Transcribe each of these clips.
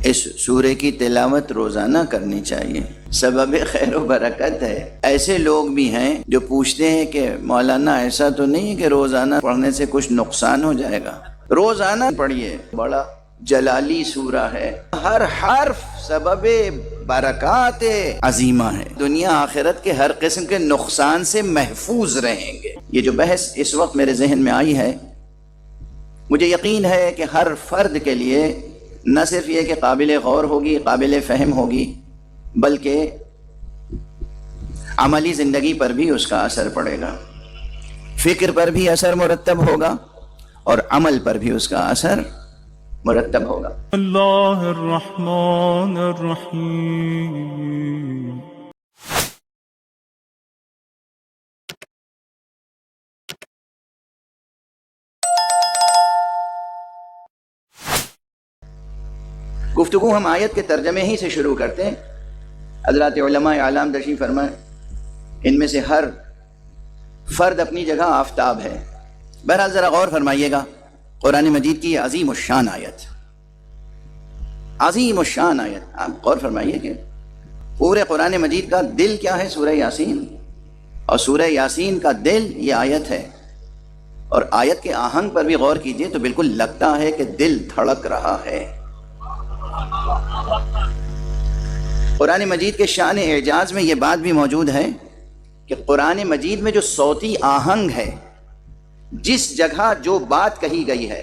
اس سورے کی تلاوت روزانہ کرنی چاہیے، سبب خیر و برکت ہے۔ ایسے لوگ بھی ہیں جو پوچھتے ہیں کہ مولانا ایسا تو نہیں ہے کہ روزانہ پڑھنے سے کچھ نقصان ہو جائے گا؟ روزانہ پڑھیے، بڑا جلالی سورہ ہے، ہر حرف سبب برکات عظیمہ ہے، دنیا آخرت کے ہر قسم کے نقصان سے محفوظ رہیں گے۔ یہ جو بحث اس وقت میرے ذہن میں آئی ہے، مجھے یقین ہے کہ ہر فرد کے لیے نہ صرف یہ کہ قابل غور ہوگی، قابل فہم ہوگی، بلکہ عملی زندگی پر بھی اس کا اثر پڑے گا، فکر پر بھی اثر مرتب ہوگا اور عمل پر بھی اس کا اثر مرتب ہوگا۔ اللہ الرحمن الرحیم۔ گفتگو ہم آیت کے ترجمے ہی سے شروع کرتے ہیں۔ حضرات علماء اعلام تشریف فرمائیں، ان میں سے ہر فرد اپنی جگہ آفتاب ہے۔ بہرحال ذرا غور فرمائیے گا، قرآن مجید کی عظیم الشان آیت، عظیم الشان آیت، آپ غور فرمائیے کہ پورے قرآن مجید کا دل کیا ہے؟ سورہ یاسین، اور سورہ یاسین کا دل یہ آیت ہے، اور آیت کے آہنگ پر بھی غور کیجئے تو بالکل لگتا ہے کہ دل دھڑک رہا ہے۔ قرآن مجید کے شان اعجاز میں یہ بات بھی موجود ہے کہ قرآن مجید میں جو صوتی آہنگ ہے، جس جگہ جو بات کہی گئی ہے،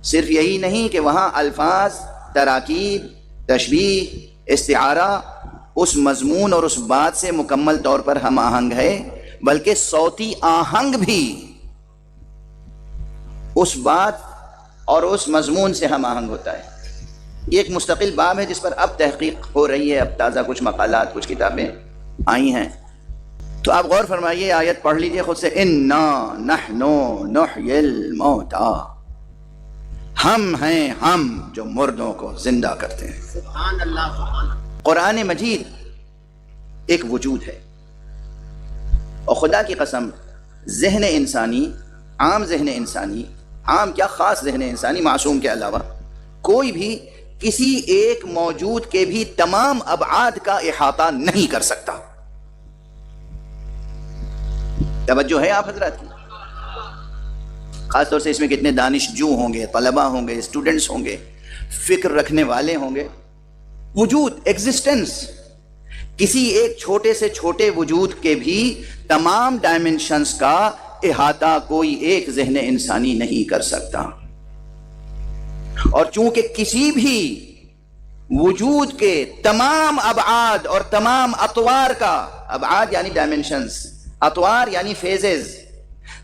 صرف یہی نہیں کہ وہاں الفاظ، تراکیب، تشبیہ، استعارہ اس مضمون اور اس بات سے مکمل طور پر ہم آہنگ ہے، بلکہ صوتی آہنگ بھی اس بات اور اس مضمون سے ہم آہنگ ہوتا ہے۔ یہ ایک مستقل باب ہے جس پر اب تحقیق ہو رہی ہے، اب تازہ کچھ مقالات، کچھ کتابیں آئی ہیں۔ تو آپ غور فرمائیے، آیت پڑھ لیجئے خود سے، اِنَّا نَحْنُ نُحْيِي الْمَوْتَى، ہم ہیں ہم جو مردوں کو زندہ کرتے ہیں۔ سبحان اللہ، سبحان اللہ۔ قرآن مجید ایک وجود ہے، اور خدا کی قسم ذہن انسانی، عام ذہن انسانی، عام کیا خاص ذہن انسانی، معصوم کے علاوہ کوئی بھی کسی ایک موجود کے بھی تمام ابعاد کا احاطہ نہیں کر سکتا۔ توجہ ہے آپ حضرات کی؟ خاص طور سے اس میں کتنے دانشجو ہوں گے، طلبہ ہوں گے، اسٹوڈنٹس ہوں گے، فکر رکھنے والے ہوں گے۔ وجود، ایگزسٹنس، کسی ایک چھوٹے سے چھوٹے وجود کے بھی تمام ڈائمنشنز کا احاطہ کوئی ایک ذہن انسانی نہیں کر سکتا۔ اور چونکہ کسی بھی وجود کے تمام ابعاد اور تمام اطوار کا، ابعاد یعنی ڈائمنشنز، اطوار یعنی فیزز،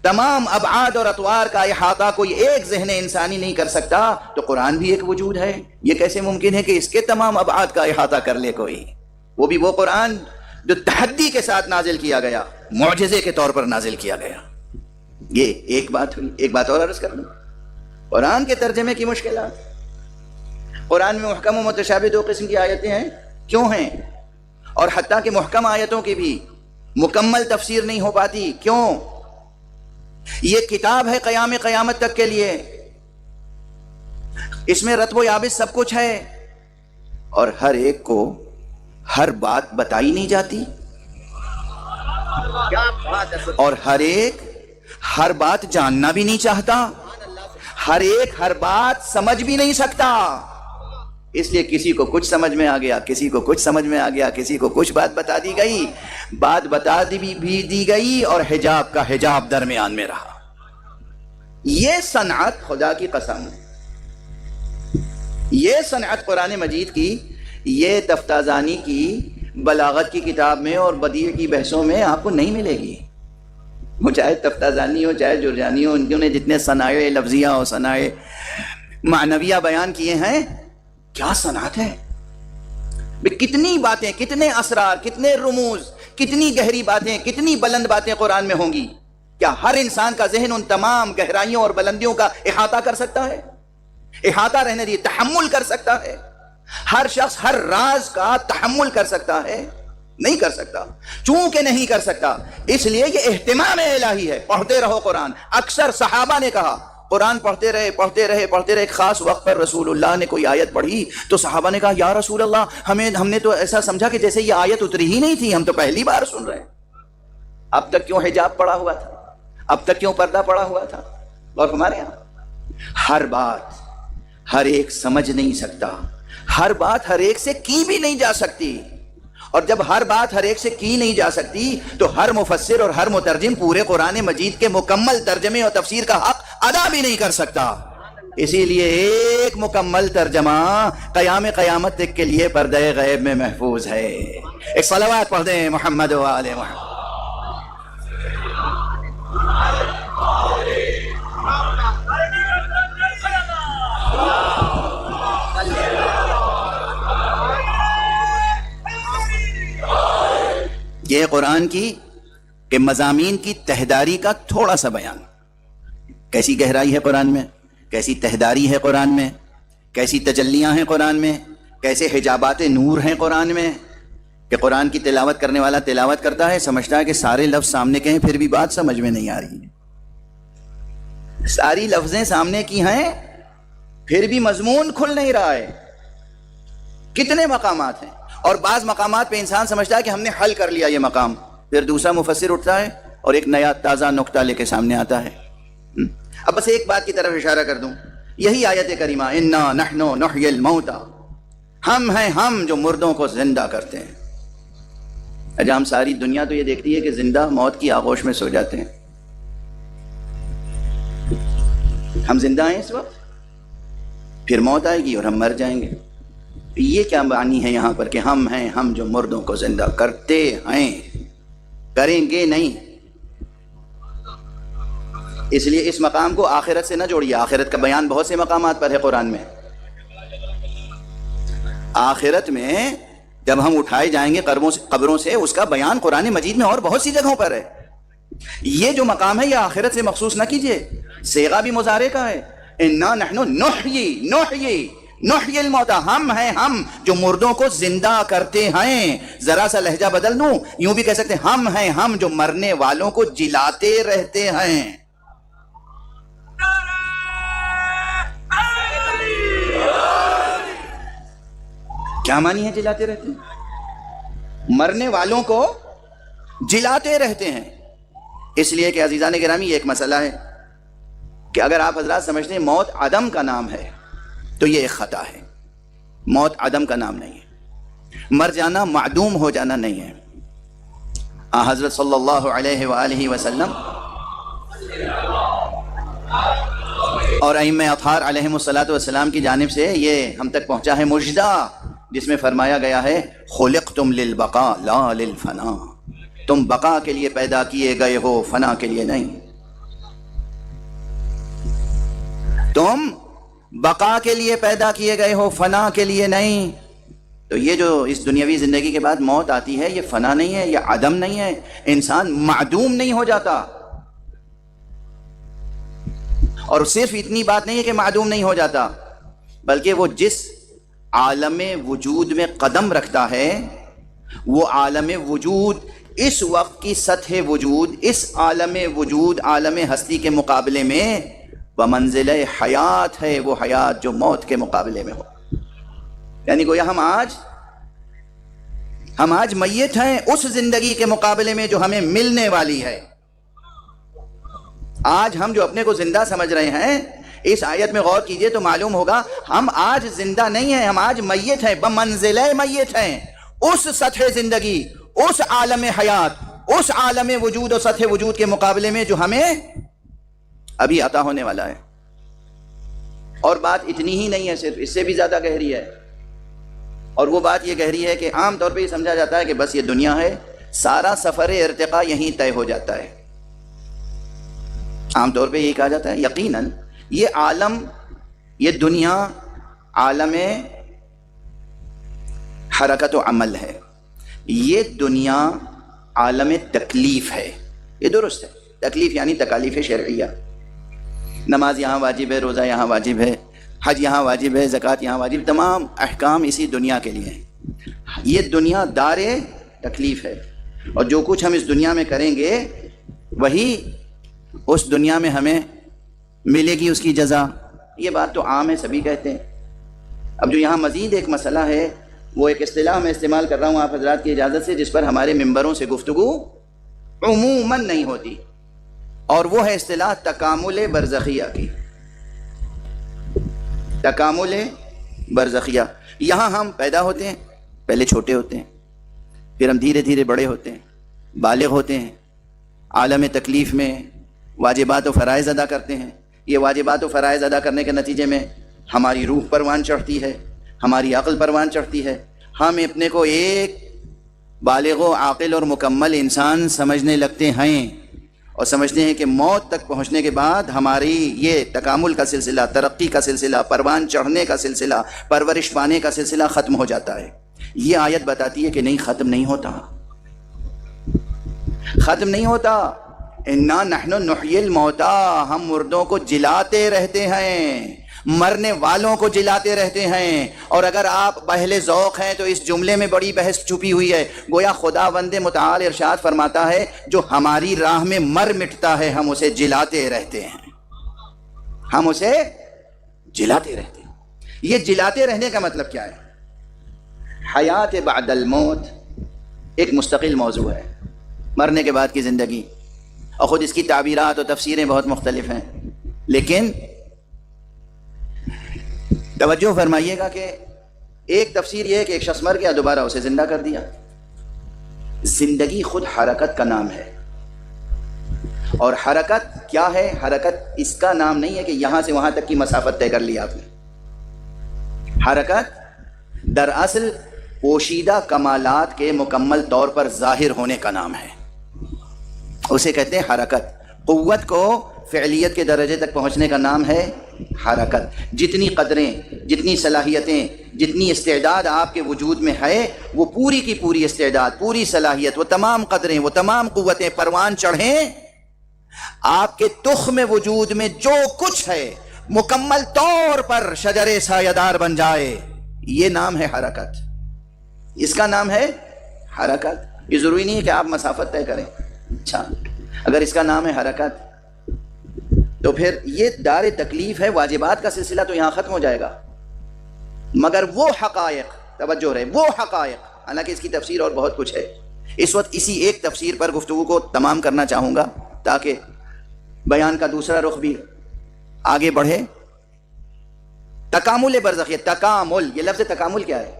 تمام ابعاد اور اطوار کا احاطہ کوئی ایک ذہن انسانی نہیں کر سکتا، تو قرآن بھی ایک وجود ہے۔ یہ کیسے ممکن ہے کہ اس کے تمام ابعاد کا احاطہ کر لے کوئی؟ وہ بھی وہ قرآن جو تحدی کے ساتھ نازل کیا گیا، معجزے کے طور پر نازل کیا گیا۔ یہ ایک بات ہوئی۔ ایک بات اور عرض کر دوں، قرآن کے ترجمے کی مشکلات۔ قرآن میں محکم و متشابہ دو قسم کی آیتیں ہیں، کیوں ہیں؟ اور حتیٰ کہ محکم آیتوں کی بھی مکمل تفسیر نہیں ہو پاتی، کیوں؟ یہ کتاب ہے قیامت تک کے لیے، اس میں رتب و یابس سب کچھ ہے، اور ہر ایک کو ہر بات بتائی نہیں جاتی، اور ہر ایک ہر بات جاننا بھی نہیں چاہتا، ہر ایک ہر بات سمجھ بھی نہیں سکتا۔ اس لیے کسی کو کچھ سمجھ میں آ گیا، کسی کو کچھ سمجھ میں آ گیا، کسی کو کچھ بات بتا دی گئی، بات بتا بھی دی گئی، اور حجاب کا حجاب درمیان میں رہا۔ یہ صنعت، خدا کی قسم، یہ صنعت قرآن مجید کی، یہ تفتازانی کی بلاغت کی کتاب میں اور بدیع کی بحثوں میں آپ کو نہیں ملے گی۔ وہ چاہے تفتازانی ہو، چاہے جرجانی ہو، انہوں نے جتنے صنائع لفظیہ اور صنائع معنویہ بیان کیے ہیں، کیا صنعت ہے! کتنی باتیں، کتنے اسرار، کتنے رموز، کتنی گہری باتیں، کتنی بلند باتیں قرآن میں ہوں گی۔ کیا ہر انسان کا ذہن ان تمام گہرائیوں اور بلندیوں کا احاطہ کر سکتا ہے؟ احاطہ رہنے دیے، تحمل کر سکتا ہے؟ ہر شخص ہر راز کا تحمل کر سکتا ہے؟ نہیں کر سکتا۔ چونکہ نہیں کر سکتا، اس لیے یہ اہتمام الہی ہے، پڑھتے رہو قرآن۔ اکثر صحابہ نے کہا قرآن پڑھتے رہے. ایک خاص وقت پر رسول اللہ نے کوئی آیت پڑھی تو صحابہ نے کہا یا رسول اللہ ہم نے تو ایسا سمجھا کہ جیسے یہ آیت اتری ہی نہیں تھی, ہم تو پہلی بار سن رہے ہیں. اب تک کیوں حجاب پڑا ہوا تھا, اب تک کیوں پردہ پڑا ہوا تھا؟ اور ہمارے یہاں ہر بات ہر ایک سمجھ نہیں سکتا, ہر بات ہر ایک سے کی بھی نہیں جا سکتی, اور جب ہر بات ہر ایک سے کی نہیں جا سکتی تو ہر مفسر اور ہر مترجم پورے قرآن مجید کے مکمل ترجمے اور تفسیر کا حق ادا بھی نہیں کر سکتا. اسی لیے ایک مکمل ترجمہ قیامت تک کے لیے پردہ غیب میں محفوظ ہے. ایک صلوات پڑھ دیں محمد و آل محمد. یہ قرآن کی کہ مضامین کی تہداری کا تھوڑا سا بیان. کیسی گہرائی ہے قرآن میں, کیسی تہداری ہے قرآن میں, کیسی تجلیاں ہیں قرآن میں, کیسے حجابات نور ہیں قرآن میں, کہ قرآن کی تلاوت کرنے والا تلاوت کرتا ہے, سمجھتا ہے کہ سارے لفظ سامنے کے ہیں, پھر بھی بات سمجھ میں نہیں آ رہی ہے. ساری لفظیں سامنے کی ہیں پھر بھی مضمون کھل نہیں رہا ہے. کتنے مقامات ہیں, اور بعض مقامات پہ انسان سمجھتا ہے کہ ہم نے حل کر لیا یہ مقام, پھر دوسرا مفسر اٹھتا ہے اور ایک نیا تازہ نقطہ لے کے سامنے آتا ہے. اب بس ایک بات کی طرف اشارہ کر دوں, یہی آیت کریمہ انا نحن نحیی الموتى, ہم ہیں ہم جو مردوں کو زندہ کرتے ہیں. اچھا ہم ساری دنیا تو یہ دیکھتی ہے کہ زندہ موت کی آغوش میں سو جاتے ہیں. ہم زندہ ہیں اس وقت, پھر موت آئے گی اور ہم مر جائیں گے. یہ کیا معنی ہے یہاں پر کہ ہم ہیں ہم جو مردوں کو زندہ کرتے ہیں, کریں گے نہیں. اس لیے اس مقام کو آخرت سے نہ جوڑیے. آخرت کا بیان بہت سے مقامات پر ہے قرآن میں. آخرت میں جب ہم اٹھائے جائیں گے قبروں سے, اس کا بیان قرآن مجید میں اور بہت سی جگہوں پر ہے. یہ جو مقام ہے یہ آخرت سے مخصوص نہ کیجئے. صیغہ بھی مضارع کا ہے, انا نحن نحیی الموتى, ہم ہیں ہم جو مردوں کو زندہ کرتے ہیں. ذرا سا لہجہ بدل دوں, یوں بھی کہہ سکتے ہیں ہم ہیں ہم جو مرنے والوں کو جلاتے رہتے ہیں. کیا معنی ہے جلاتے رہتے ہیں؟ مرنے والوں کو جلاتے رہتے ہیں. اس لیے کہ عزیزان گرامی یہ ایک مسئلہ ہے کہ اگر آپ حضرات سمجھتے ہیں موت عدم کا نام ہے تو یہ ایک خطا ہے. موت عدم کا نام نہیں ہے, مر جانا معدوم ہو جانا نہیں ہے. حضرت صلی اللہ علیہ وآلہ وسلم اور ائمہ اطہار علیہم الصلوۃ کی جانب سے یہ ہم تک پہنچا ہے مجدہ, جس میں فرمایا گیا ہے خلقتم للبقاء لا للفنا, تم بقا کے لیے پیدا کیے گئے ہو, فنا کے لیے نہیں. تم بقا کے لیے پیدا کیے گئے ہو, فنا کے لیے نہیں. تو یہ جو اس دنیاوی زندگی کے بعد موت آتی ہے یہ فنا نہیں ہے, یہ عدم نہیں ہے. انسان معدوم نہیں ہو جاتا. اور صرف اتنی بات نہیں ہے کہ معدوم نہیں ہو جاتا, بلکہ وہ جس عالم وجود میں قدم رکھتا ہے وہ عالم وجود اس وقت کی سطح وجود, اس عالم وجود عالم ہستی کے مقابلے میں بمنزل حیات ہے. وہ حیات جو موت کے مقابلے میں ہو. یعنی گویا ہم آج میت ہیں اس زندگی کے مقابلے میں جو ہمیں ملنے والی ہے. آج ہم جو اپنے کو زندہ سمجھ رہے ہیں, اس آیت میں غور کیجئے تو معلوم ہوگا ہم آج زندہ نہیں ہیں, ہم آج میت ہیں, بمنزل میت ہیں. اس سطح زندگی, اس عالم حیات, اس عالم وجود اور سطح وجود کے مقابلے میں جو ہمیں ابھی عطا ہونے والا ہے. اور بات اتنی ہی نہیں ہے, صرف اس سے بھی زیادہ گہری ہے. اور وہ بات یہ گہری ہے کہ عام طور پہ یہ سمجھا جاتا ہے کہ بس یہ دنیا ہے, سارا سفر ارتقاء یہیں طے ہو جاتا ہے. عام طور پہ یہی کہا جاتا ہے. یقیناً یہ عالم, یہ دنیا عالم حرکت و عمل ہے. یہ دنیا عالم تکلیف ہے. یہ درست ہے, تکلیف یعنی تکالیف شرعیہ. نماز یہاں واجب ہے, روزہ یہاں واجب ہے, حج یہاں واجب ہے, زکوٰۃ یہاں واجب, تمام احکام اسی دنیا کے لیے ہیں. یہ دنیا دار تکلیف ہے, اور جو کچھ ہم اس دنیا میں کریں گے وہی اس دنیا میں ہمیں ملے گی اس کی جزا. یہ بات تو عام ہے، سبھی کہتے ہیں. اب جو یہاں مزید ایک مسئلہ ہے، وہ ایک اصطلاح میں استعمال کر رہا ہوں آپ حضرات کی اجازت سے، جس پر ہمارے ممبروں سے گفتگو عموماً نہیں ہوتی، اور وہ ہے اصطلاح تکامل برزخیہ کی. تکامل برزخیہ. یہاں ہم پیدا ہوتے ہیں، پہلے چھوٹے ہوتے ہیں، پھر ہم دھیرے دھیرے بڑے ہوتے ہیں، بالغ ہوتے ہیں، عالم تکلیف میں واجبات و فرائض ادا کرتے ہیں. یہ واجبات و فرائض ادا کرنے کے نتیجے میں ہماری روح پروان چڑھتی ہے، ہماری عقل پروان چڑھتی ہے. ہم اپنے کو ایک بالغ و عاقل اور مکمل انسان سمجھنے لگتے ہیں، اور سمجھتے ہیں کہ موت تک پہنچنے کے بعد ہماری یہ تکامل کا سلسلہ، ترقی کا سلسلہ، پروان چڑھنے کا سلسلہ، پرورش پانے کا سلسلہ ختم ہو جاتا ہے. یہ آیت بتاتی ہے کہ نہیں، ختم نہیں ہوتا، ختم نہیں ہوتا. انا نحن نحیی الموتا، ہم مردوں کو جلاتے رہتے ہیں، مرنے والوں کو جلاتے رہتے ہیں. اور اگر آپ اہل ذوق ہیں تو اس جملے میں بڑی بحث چھپی ہوئی ہے. گویا خداوند متعال ارشاد فرماتا ہے جو ہماری راہ میں مر مٹتا ہے ہم اسے جلاتے رہتے ہیں، ہم اسے جلاتے رہتے ہیں. یہ جلاتے رہنے کا مطلب کیا ہے؟ حیات بعد الموت ایک مستقل موضوع ہے، مرنے کے بعد کی زندگی، اور خود اس کی تعبیرات و تفسیریں بہت مختلف ہیں. لیکن توجہ فرمائیے گا کہ ایک تفسیر یہ ہے کہ ایک شخص مر گیا، دوبارہ اسے زندہ کر دیا. زندگی خود حرکت کا نام ہے. اور حرکت کیا ہے؟ حرکت اس کا نام نہیں ہے کہ یہاں سے وہاں تک کی مسافت طے کر لی آپ نے. حرکت دراصل پوشیدہ کمالات کے مکمل طور پر ظاہر ہونے کا نام ہے، اسے کہتے ہیں حرکت. قوت کو فعلیت کے درجے تک پہنچنے کا نام ہے حرکت. جتنی قدریں، جتنی صلاحیتیں، جتنی استعداد آپ کے وجود میں ہے، وہ پوری کی پوری استعداد، پوری صلاحیت، وہ تمام قدریں، وہ تمام قوتیں پروان چڑھیں. آپ کے تخم وجود میں جو کچھ ہے مکمل طور پر شجر سایہ دار بن جائے، یہ نام ہے حرکت. اس کا نام ہے حرکت. یہ ضروری نہیں ہے کہ آپ مسافت طے کریں. اچھا، اگر اس کا نام ہے حرکت تو پھر یہ دار تکلیف ہے، واجبات کا سلسلہ تو یہاں ختم ہو جائے گا. مگر وہ حقائق، توجہ رہے، وہ حقائق، حالانکہ اس کی تفسیر اور بہت کچھ ہے. اس وقت اسی ایک تفسیر پر گفتگو کو تمام کرنا چاہوں گا تاکہ بیان کا دوسرا رخ بھی آگے بڑھے. تکامل برزخیہ. تکامل، یہ لفظ تکامل کیا ہے؟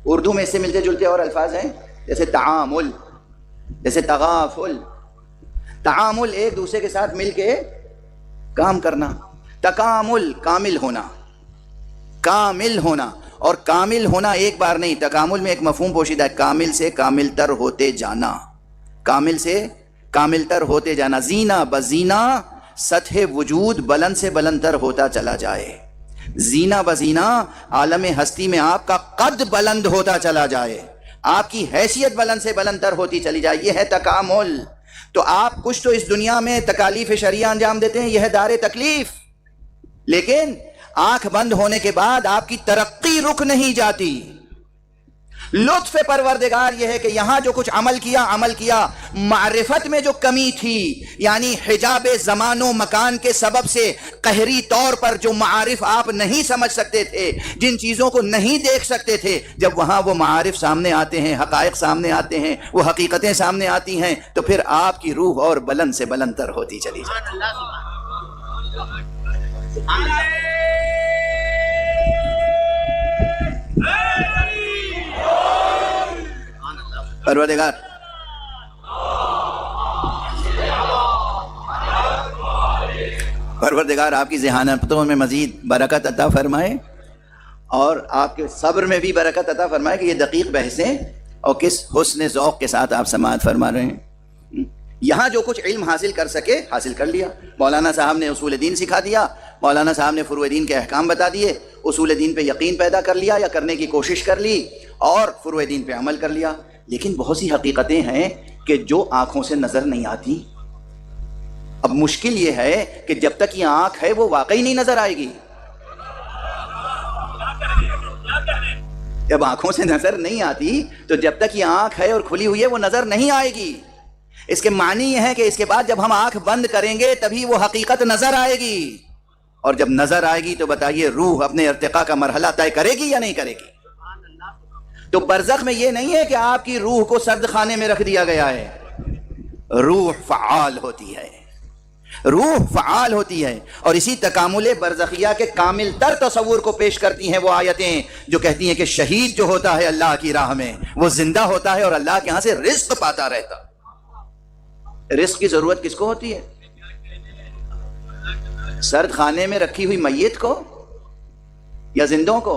اردو میں اس سے ملتے جلتے اور الفاظ ہیں، جیسے تعامل، جیسے تغافل. تعامل ایک دوسرے کے ساتھ مل کے کام کرنا. تکامل کامل ہونا، کامل ہونا. اور کامل ہونا ایک بار نہیں، تکامل میں ایک مفہوم پوشیدہ ہے، کامل سے کامل تر ہوتے جانا. کامل سے کامل تر ہوتے جانا. زینہ بزینہ سطح وجود بلند سے بلند تر ہوتا چلا جائے. زینہ بزینہ عالم ہستی میں آپ کا قد بلند ہوتا چلا جائے، آپ کی حیثیت بلند سے بلند تر ہوتی چلی جائے. یہ ہے تکامل. تو آپ کچھ تو اس دنیا میں تکالیف شرعیہ انجام دیتے ہیں، یہ ہے دار تکلیف. لیکن آنکھ بند ہونے کے بعد آپ کی ترقی رک نہیں جاتی. لطف پروردگار یہ ہے کہ یہاں جو کچھ عمل کیا، معرفت میں جو کمی تھی، یعنی حجاب زمان و مکان کے سبب سے قہری طور پر جو معارف آپ نہیں سمجھ سکتے تھے، جن چیزوں کو نہیں دیکھ سکتے تھے، جب وہاں وہ معارف سامنے آتے ہیں، حقائق سامنے آتے ہیں، وہ حقیقتیں سامنے آتی ہیں، تو پھر آپ کی روح اور بلند سے بلند تر ہوتی چلی جاتی. پروردگار آپ کی ذہانتوں میں مزید برکت عطا فرمائے، اور آپ کے صبر میں بھی برکت عطا فرمائے کہ یہ دقیق بحثیں اور کس حسن ذوق کے ساتھ آپ سماعت فرما رہے ہیں. یہاں جو کچھ علم حاصل کر سکے حاصل کر لیا. مولانا صاحب نے اصول دین سکھا دیا، مولانا صاحب نے فروع دین کے احکام بتا دیے، اصول دین پہ یقین پیدا کر لیا یا کرنے کی کوشش کر لی، اور فروع دین پہ عمل کر لیا. لیکن بہت سی حقیقتیں ہیں کہ جو آنکھوں سے نظر نہیں آتی. اب مشکل یہ ہے کہ جب تک یہ آنکھ ہے وہ واقعی نہیں نظر آئے گی. جب آنکھوں سے نظر نہیں آتی تو جب تک یہ آنکھ ہے اور کھلی ہوئی ہے وہ نظر نہیں آئے گی. اس کے معنی یہ ہے کہ اس کے بعد جب ہم آنکھ بند کریں گے تبھی وہ حقیقت نظر آئے گی. اور جب نظر آئے گی تو بتائیے روح اپنے ارتقاء کا مرحلہ طے کرے گی یا نہیں کرے گی؟ تو برزخ میں یہ نہیں ہے کہ آپ کی روح کو سرد خانے میں رکھ دیا گیا ہے، روح فعال ہوتی ہے، روح فعال ہوتی ہے. اور اسی تکامل برزخیہ کے کامل تر تصور کو پیش کرتی ہیں وہ آیتیں جو کہتی ہیں کہ شہید جو ہوتا ہے اللہ کی راہ میں وہ زندہ ہوتا ہے اور اللہ کے ہاں سے رزق پاتا رہتا. رزق کی ضرورت کس کو ہوتی ہے؟ سرد خانے میں رکھی ہوئی میت کو یا زندوں کو؟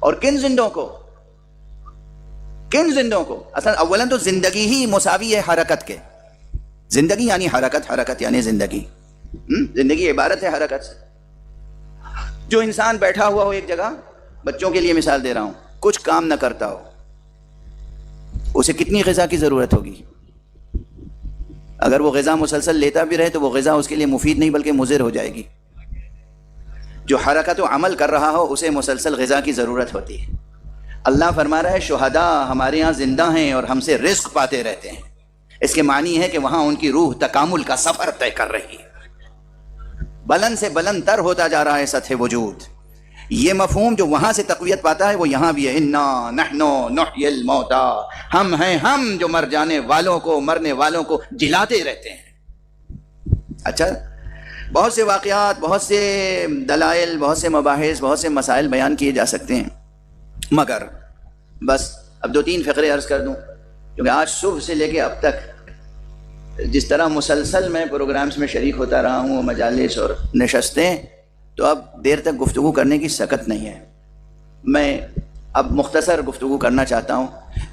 اور کن زندوں کو؟ کن زندوں کو؟ اصلا اولا تو زندگی ہی مساوی ہے حرکت کے. زندگی یعنی حرکت، حرکت یعنی زندگی. زندگی عبارت ہے حرکت سے. جو انسان بیٹھا ہوا ہو ایک جگہ، بچوں کے لیے مثال دے رہا ہوں، کچھ کام نہ کرتا ہو، اسے کتنی غذا کی ضرورت ہوگی؟ اگر وہ غذا مسلسل لیتا بھی رہے تو وہ غذا اس کے لیے مفید نہیں بلکہ مضر ہو جائے گی. جو حرکت و عمل کر رہا ہو اسے مسلسل غذا کی ضرورت ہوتی ہے. اللہ فرما رہا ہے شہداء ہمارے ہاں زندہ ہیں اور ہم سے رزق پاتے رہتے ہیں. اس کے معنی ہے کہ وہاں ان کی روح تکامل کا سفر طے کر رہی ہے، بلند سے بلند تر ہوتا جا رہا ہے سطح وجود. یہ مفہوم جو وہاں سے تقویت پاتا ہے وہ یہاں بھی ہے. انا نحن نحیی الموتا، ہم ہیں ہم جو مر جانے والوں کو، مرنے والوں کو جلاتے رہتے ہیں. اچھا، بہت سے واقعات، بہت سے دلائل، بہت سے مباحث، بہت سے مسائل بیان کیے جا سکتے ہیں، مگر بس اب 2-3 فقرے عرض کر دوں. کیونکہ آج صبح سے لے کے اب تک جس طرح مسلسل میں پروگرامز میں شریک ہوتا رہا ہوں، مجالس اور نشستیں، تو اب دیر تک گفتگو کرنے کی سکت نہیں ہے. میں اب مختصر گفتگو کرنا چاہتا ہوں.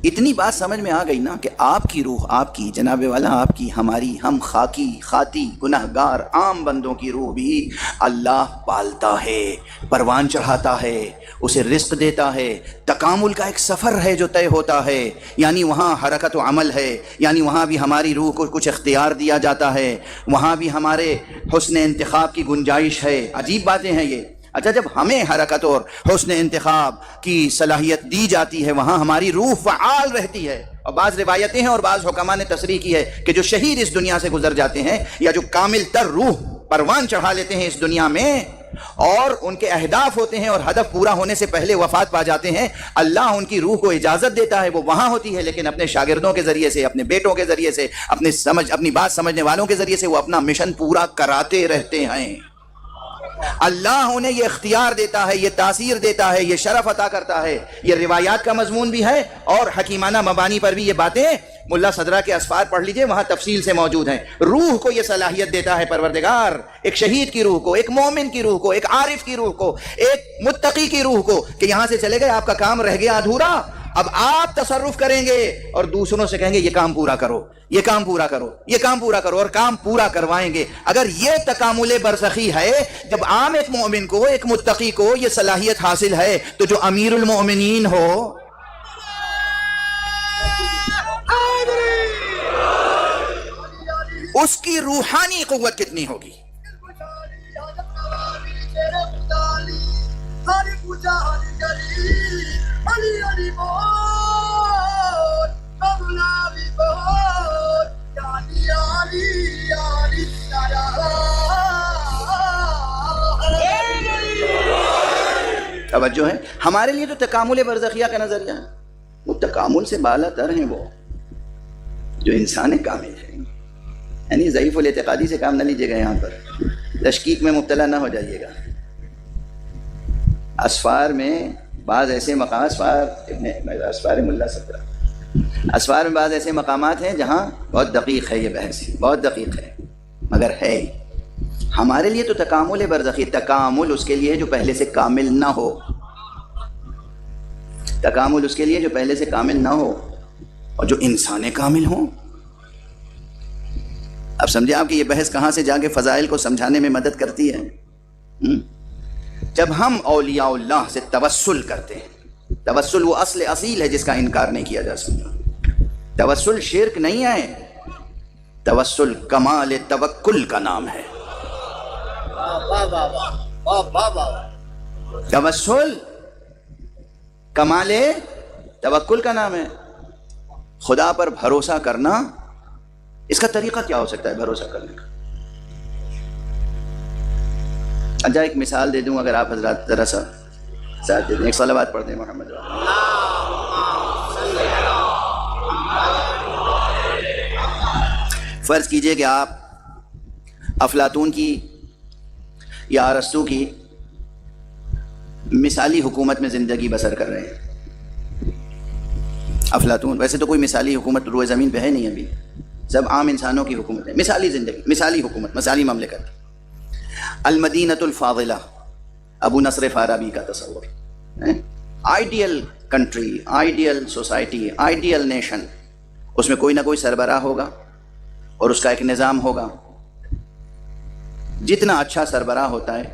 اتنی بات سمجھ میں آ گئی نا کہ آپ کی روح، آپ کی جناب والا، آپ کی، ہماری، ہم خاکی خاتی گنہگار عام بندوں کی روح بھی اللہ پالتا ہے، پروان چڑھاتا ہے، اسے رزق دیتا ہے. تکامل کا ایک سفر ہے جو طے ہوتا ہے، یعنی وہاں حرکت و عمل ہے، یعنی وہاں بھی ہماری روح کو کچھ اختیار دیا جاتا ہے، وہاں بھی ہمارے حسن انتخاب کی گنجائش ہے. عجیب باتیں ہیں یہ. اچھا، جب ہمیں حرکت اور حسن انتخاب کی صلاحیت دی جاتی ہے وہاں ہماری روح فعال رہتی ہے. اور بعض روایتیں ہیں اور بعض حکماء نے تصریح کی ہے کہ جو شہید اس دنیا سے گزر جاتے ہیں یا جو کامل تر روح پروان چڑھا لیتے ہیں اس دنیا میں اور ان کے اہداف ہوتے ہیں اور ہدف پورا ہونے سے پہلے وفات پا جاتے ہیں، اللہ ان کی روح کو اجازت دیتا ہے، وہ وہاں ہوتی ہے لیکن اپنے شاگردوں کے ذریعے سے، اپنے بیٹوں کے ذریعے سے، اپنی بات سمجھنے والوں کے ذریعے سے وہ اپنا مشن پورا کراتے رہتے ہیں. اللہ انہیں یہ اختیار دیتا ہے، یہ تاثیر دیتا ہے، یہ شرف عطا کرتا ہے. یہ روایات کا مضمون بھی ہے اور حکیمانہ مبانی پر بھی یہ باتیں ملا صدرہ کے اسفار پڑھ لیجئے، وہاں تفصیل سے موجود ہیں. روح کو یہ صلاحیت دیتا ہے پروردگار، ایک شہید کی روح کو، ایک مومن کی روح کو، ایک عارف کی روح کو، ایک متقی کی روح کو، کہ یہاں سے چلے گئے، آپ کا کام رہ گیا ادھورا، اب آپ تصرف کریں گے اور دوسروں سے کہیں گے یہ کام پورا کرو، یہ کام پورا کرو، یہ کام پورا کرو، اور کام پورا کروائیں گے. اگر یہ تکامل برزخی ہے، جب عام ایک مومن کو، ایک متقی کو یہ صلاحیت حاصل ہے، تو جو امیر المؤمنین ہو، اس کی روحانی قوت کتنی ہوگی؟ توجہ ہے. ہمارے لیے تو تکامل برزخیہ کا نظریہ ہے، وہ تکامل سے بالا تر ہیں، وہ جو انسان کامل ہے. یعنی ضعیف الاعتقادی سے کام نہ لیجیے گا، یہاں پر تشکیک میں مبتلا نہ ہو جائیے گا. اسفار میں بعض ایسے مقام، اسفار ملا صدرہ، اسفار میں بعض ایسے مقامات ہیں جہاں بہت دقیق ہے یہ بحث، بہت دقیق ہے، مگر ہے. ہمارے لیے تو تکامل برزخی، تکامل اس کے لیے جو پہلے سے کامل نہ ہو، تکامل اس کے لیے جو پہلے سے کامل نہ ہو، اور جو انسان کامل ہوں. اب سمجھے آپ کہ یہ بحث کہاں سے جا کے فضائل کو سمجھانے میں مدد کرتی ہے. جب ہم اولیاء اللہ سے توسل کرتے ہیں، توسل وہ اصیل ہے جس کا انکار نہیں کیا جا سکتا. توسل شرک نہیں ہے، توسل کمال توکل کا نام ہے. توسل کمال توکل کا نام ہے. خدا پر بھروسہ کرنا، اس کا طریقہ کیا ہو سکتا ہے بھروسہ کرنے کا؟ اچھا ایک مثال دے دوں، اگر آپ حضرات ذرا سا ساتھ دے دیں، ایک صلوات پڑھ دیں محمد۔ فرض کیجئے کہ آپ افلاطون کی یا ارسطو کی مثالی حکومت میں زندگی بسر کر رہے ہیں۔ افلاطون، ویسے تو کوئی مثالی حکومت روئے زمین پہ ہے نہیں ابھی، سب عام انسانوں کی حکومت ہے، مثالی زندگی، مثالی حکومت، مثالی مملکت۔ المدینۃ الفاضلہ، ابو نصر فارابی کا تصور، ideal country, ideal society, ideal nation, اس میں کوئی نہ کوئی سربراہ ہوگا اور اس کا ایک نظام ہوگا۔ جتنا اچھا سربراہ ہوتا ہے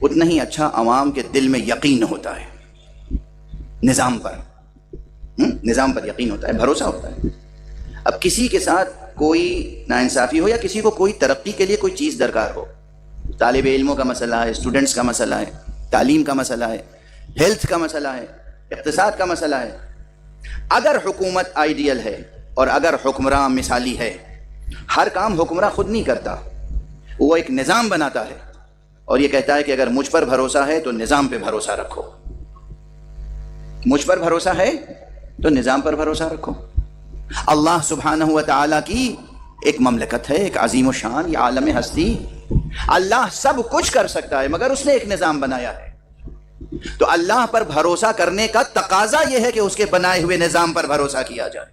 اتنا ہی اچھا عوام کے دل میں یقین ہوتا ہے، نظام پر یقین ہوتا ہے، بھروسہ ہوتا ہے۔ اب کسی کے ساتھ کوئی ناانصافی ہو یا کسی کو کوئی ترقی کے لیے کوئی چیز درکار ہو، طالب علموں کا مسئلہ ہے، اسٹوڈنٹس کا مسئلہ ہے، تعلیم کا مسئلہ ہے، ہیلتھ کا مسئلہ ہے، اقتصاد کا مسئلہ ہے، اگر حکومت آئیڈیل ہے اور اگر حکمراں مثالی ہے، ہر کام حکمراں خود نہیں کرتا، وہ ایک نظام بناتا ہے اور یہ کہتا ہے کہ اگر مجھ پر بھروسہ ہے تو نظام پہ بھروسہ رکھو، مجھ پر بھروسہ ہے تو نظام پر بھروسہ رکھو۔ اللہ سبحانہ و تعالیٰ کی ایک مملکت ہے، ایک عظیم و شان، یہ عالم ہستی، اللہ سب کچھ کر سکتا ہے مگر اس نے ایک نظام بنایا ہے، تو اللہ پر بھروسہ کرنے کا تقاضا یہ ہے کہ اس کے بنائے ہوئے نظام پر بھروسہ کیا جائے۔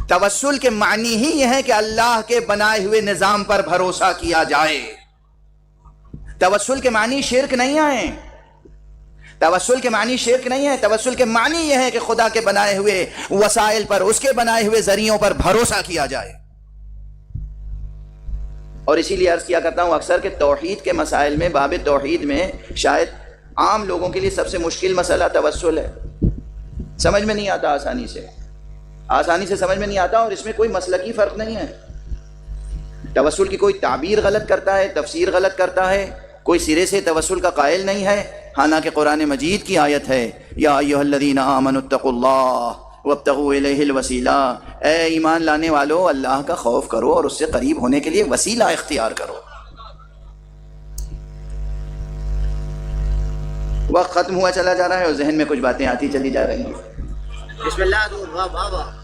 توسل کے معنی ہی یہ ہے کہ اللہ کے بنائے ہوئے نظام پر بھروسہ کیا جائے۔ توسل کے معنی شرک نہیں ہے، توسل کے معنی شرک نہیں ہے، توسل کے معنی یہ ہے کہ خدا کے بنائے ہوئے وسائل پر، اس کے بنائے ہوئے ذریعوں پر بھروسہ کیا جائے۔ اور اسی لیے عرض کیا کرتا ہوں اکثر کہ توحید کے مسائل میں، باب توحید میں شاید عام لوگوں کے لیے سب سے مشکل مسئلہ توسل ہے، سمجھ میں نہیں آتا، آسانی سے سمجھ میں نہیں آتا، اور اس میں کوئی مسلکی فرق نہیں ہے۔ توسل کی کوئی تعبیر غلط کرتا ہے، تفسیر غلط کرتا ہے، کوئی سرے سے توسل کا قائل نہیں ہے، حالانکہ قرآن مجید کی آیت ہے یا ایھا الذین آمنوا اتقوا اللہ وابتغوا الیہ الوسیلہ، اے ایمان لانے والو اللہ کا خوف کرو اور اس سے قریب ہونے کے لیے وسیلہ اختیار کرو۔ وقت ختم ہوا چلا جا رہا ہے اور ذہن میں کچھ باتیں آتی چلی جا رہی ہیں۔ بسم اللہ واہ واہ واہ۔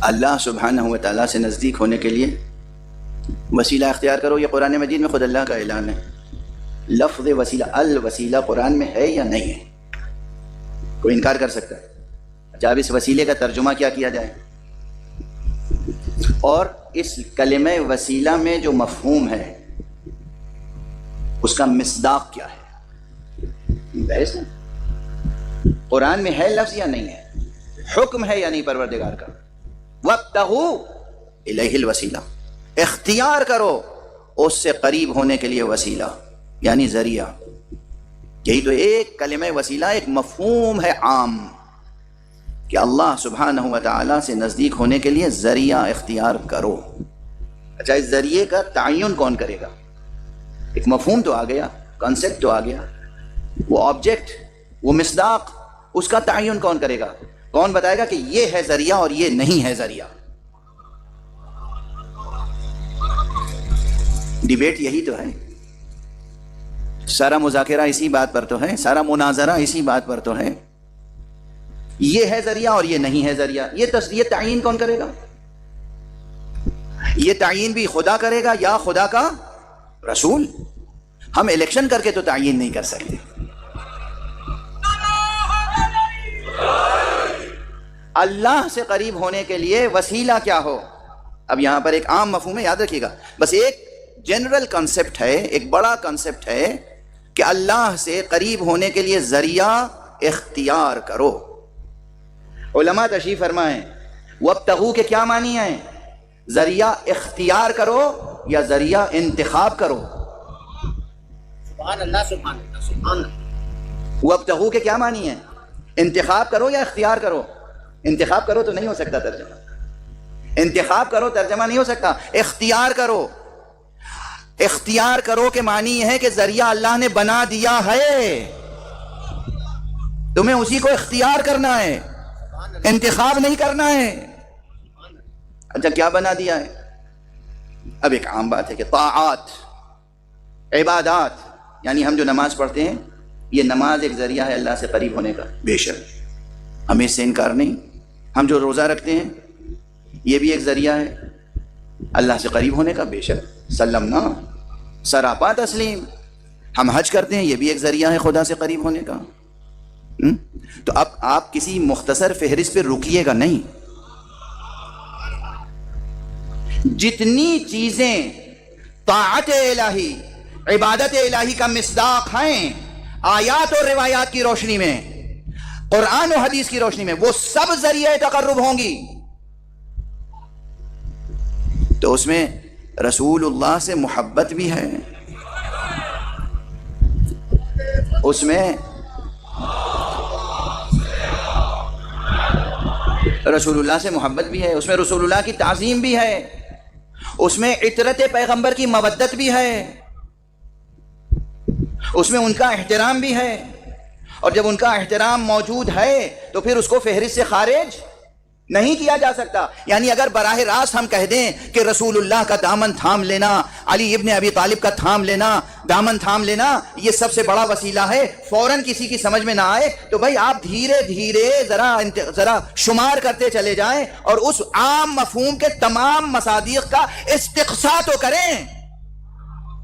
اللہ سبحانہ و تعالیٰ سے نزدیک ہونے کے لیے وسیلہ اختیار کرو، یہ قرآن مجید میں خود اللہ کا اعلان ہے۔ لفظ وسیلہ، الوسیلہ قرآن میں ہے یا نہیں ہے؟ کوئی انکار کر سکتا ہے؟ اچھا اب اس وسیلے کا ترجمہ کیا کیا جائے، اور اس کلمہ وسیلہ میں جو مفہوم ہے اس کا مصداق کیا ہے؟ بحث ہے، قرآن میں ہے لفظ یا نہیں ہے، حکم ہے یا نہیں پروردگار کا؟ وابتغوا الیہ الوسیلہ، اختیار کرو اس سے قریب ہونے کے لیے وسیلہ، یعنی ذریعہ۔ یہی تو ایک کلمہ وسیلہ ایک مفہوم ہے عام کہ اللہ سبحانہ و تعالیٰ سے نزدیک ہونے کے لیے ذریعہ اختیار کرو۔ اچھا اس ذریعے کا تعین کون کرے گا؟ ایک مفہوم تو آ گیا، کانسیپٹ تو آ گیا، وہ آبجیکٹ، وہ مصداق، اس کا تعین کون کرے گا؟ کون بتائے گا کہ یہ ہے ذریعہ اور یہ نہیں ہے ذریعہ؟ ڈیبیٹ یہی تو ہے، سارا مذاکرہ اسی بات پر تو ہے، سارا مناظرہ اسی بات پر تو ہے، یہ ہے ذریعہ اور یہ نہیں ہے ذریعہ۔ یہ تعین کون کرے گا؟ یہ تعین بھی خدا کرے گا یا خدا کا رسول؟ ہم الیکشن کر کے تو تعین نہیں کر سکتے۔ اللہ سے قریب ہونے کے لیے وسیلہ کیا ہو؟ اب یہاں پر ایک عام مفہوم ہے، یاد رکھیے گا، بس ایک جنرل کنسپٹ ہے، ایک بڑا کنسپٹ ہے کہ اللہ سے قریب ہونے کے لیے ذریعہ اختیار کرو۔ علماء تشریف فرمائیں وابتغوا کے کیا معنی ہیں؟ ذریعہ اختیار کرو یا ذریعہ انتخاب کرو؟ سبحان اللہ سبحان اللہ سبحان اللہ۔ وابتغوا کے کیا معنی ہیں؟ انتخاب کرو یا اختیار کرو؟ انتخاب کرو تو نہیں ہو سکتا ترجمہ، انتخاب کرو ترجمہ نہیں ہو سکتا، اختیار کرو. اختیار کرو کے معنی یہ ہے کہ ذریعہ اللہ نے بنا دیا ہے، تمہیں اسی کو اختیار کرنا ہے، انتخاب نہیں کرنا ہے. اچھا کیا بنا دیا ہے؟ اب ایک عام بات ہے کہ طاعات، عبادات، یعنی ہم جو نماز پڑھتے ہیں یہ نماز ایک ذریعہ ہے اللہ سے قریب ہونے کا، بے شک ہمیں اس سے انکار نہیں. ہم جو روزہ رکھتے ہیں یہ بھی ایک ذریعہ ہے اللہ سے قریب ہونے کا، بے شک سلمنا سراپا تسلیم. ہم حج کرتے ہیں یہ بھی ایک ذریعہ ہے خدا سے قریب ہونے کا. تو اب آپ کسی مختصر فہرست پہ رکیے گا نہیں. جتنی چیزیں طاعت الہی، عبادت الہی کا مصداق ہیں آیات اور روایات کی روشنی میں، قرآن و حدیث کی روشنی میں، وہ سب ذریعہ تقرب ہوں گی. تو اس میں رسول اللہ سے محبت بھی ہے، اس میں رسول اللہ سے محبت بھی ہے، اس میں رسول اللہ کی تعظیم بھی ہے، اس میں عطرت پیغمبر کی مودت بھی ہے، اس میں ان کا احترام بھی ہے. اور جب ان کا احترام موجود ہے تو پھر اس کو فہرست سے خارج نہیں کیا جا سکتا. یعنی اگر براہ راست ہم کہہ دیں کہ رسول اللہ کا دامن تھام لینا، علی ابن ابی طالب کا تھام لینا، دامن تھام لینا یہ سب سے بڑا وسیلہ ہے، فوراً کسی کی سمجھ میں نہ آئے تو بھائی آپ دھیرے دھیرے ذرا شمار کرتے چلے جائیں اور اس عام مفہوم کے تمام مصادیق کا استقصاء تو کریں،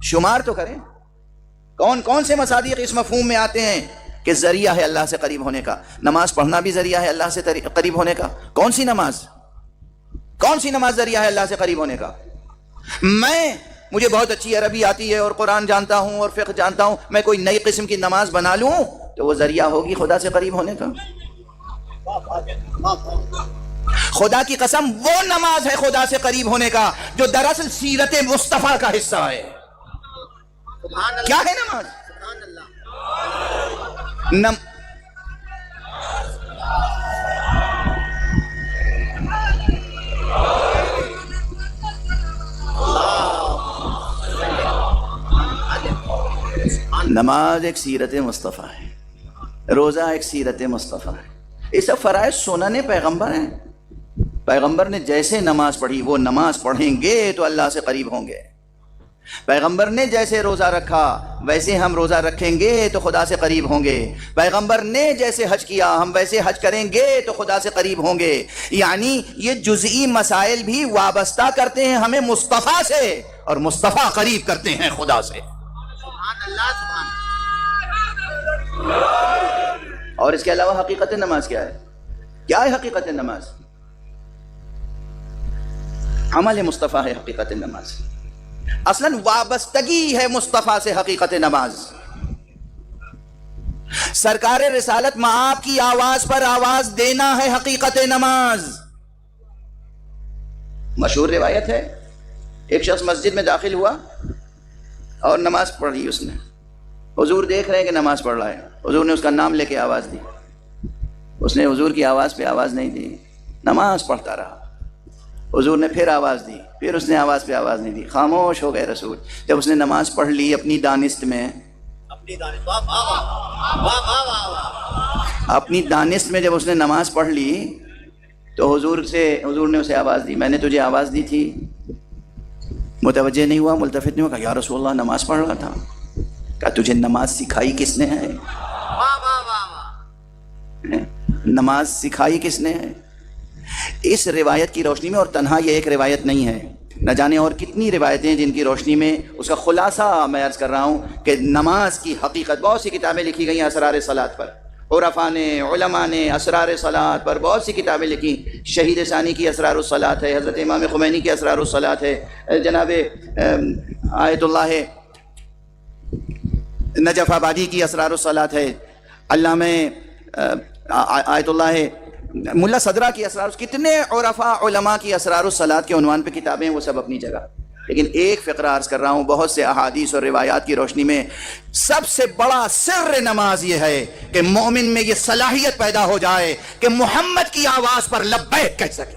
شمار تو کریں. کون کون سے مصادیق اس مفہوم میں آتے ہیں کہ ذریعہ ہے اللہ سے قریب ہونے کا؟ نماز پڑھنا بھی ذریعہ ہے اللہ سے قریب ہونے کا. کون سی نماز ذریعہ ہے اللہ سے قریب ہونے کا؟ مجھے بہت اچھی عربی آتی ہے اور قرآن جانتا ہوں اور فقہ جانتا ہوں، میں کوئی نئی قسم کی نماز بنا لوں تو وہ ذریعہ ہوگی خدا سے قریب ہونے کا؟ خدا کی قسم وہ نماز ہے خدا سے قریب ہونے کا جو دراصل سیرت مصطفیٰ کا حصہ ہے. کیا ہے نماز؟ نماز ایک سیرت مصطفیٰ ہے، روزہ ایک سیرت مصطفیٰ ہے. یہ سب فرائض سنن پیغمبر ہیں. پیغمبر نے جیسے نماز پڑھی وہ نماز پڑھیں گے تو اللہ سے قریب ہوں گے. پیغمبر نے جیسے روزہ رکھا ویسے ہم روزہ رکھیں گے تو خدا سے قریب ہوں گے. پیغمبر نے جیسے حج کیا ہم ویسے حج کریں گے تو خدا سے قریب ہوں گے. یعنی یہ جزئی مسائل بھی وابستہ کرتے ہیں ہمیں مصطفیٰ سے اور مصطفیٰ قریب کرتے ہیں خدا سے. اور اس کے علاوہ حقیقت نماز کیا ہے؟ کیا ہے حقیقت نماز؟ عمل مصطفیٰ ہے حقیقت نماز. اصلاً وابستگی ہے مصطفیٰ سے حقیقت نماز. سرکار رسالت مآب کی آواز پر آواز دینا ہے حقیقت نماز. مشہور روایت ہے، ایک شخص مسجد میں داخل ہوا اور نماز پڑھی اس نے. حضور دیکھ رہے ہیں کہ نماز پڑھ رہا ہے. حضور نے اس کا نام لے کے آواز دی. اس نے حضور کی آواز پہ آواز نہیں دی، نماز پڑھتا رہا. حضور نے پھر آواز دی، پھر اس نے آواز پہ آواز نہیں دی. خاموش ہو گئے رسول. جب اس نے نماز پڑھ لی اپنی دانست میں، جب اس نے نماز پڑھ لی تو حضور نے اسے آواز دی. میں نے تجھے آواز دی تھی، متوجہ نہیں ہوا، ملتفت نہیں ہوا. کہا یا رسول اللہ نماز پڑھ رہا تھا. کہا تجھے نماز سکھائی کس نے ہے؟ نماز سکھائی کس نے ہے؟ اس روایت کی روشنی میں، اور تنہا یہ ایک روایت نہیں ہے، نہ جانے اور کتنی روایتیں جن کی روشنی میں اس کا خلاصہ میں عرض کر رہا ہوں کہ نماز کی حقیقت. بہت سی کتابیں لکھی گئی ہیں اسرار صلاۃ پر، عرفاء نے، علماء نے اسرار صلاۃ پر بہت سی کتابیں لکھی. شہید ثانی کی اسرار الصلاۃ ہے، حضرت امام خمینی کی اسرار الصلاۃ ہے، جناب آیت اللہ نجف آبادی کی اسرار الصلاۃ ہے، علامہ آیت اللہ ملا صدرہ کی اسرار، کتنے عرفاء علماء کی اسرار الصلاۃ کے عنوان پہ کتابیں، وہ سب اپنی جگہ. لیکن ایک فقرہ عرض کر رہا ہوں، بہت سے احادیث اور روایات کی روشنی میں سب سے بڑا سر نماز یہ ہے کہ مومن میں یہ صلاحیت پیدا ہو جائے کہ محمد کی آواز پر لبیک کہہ سکے.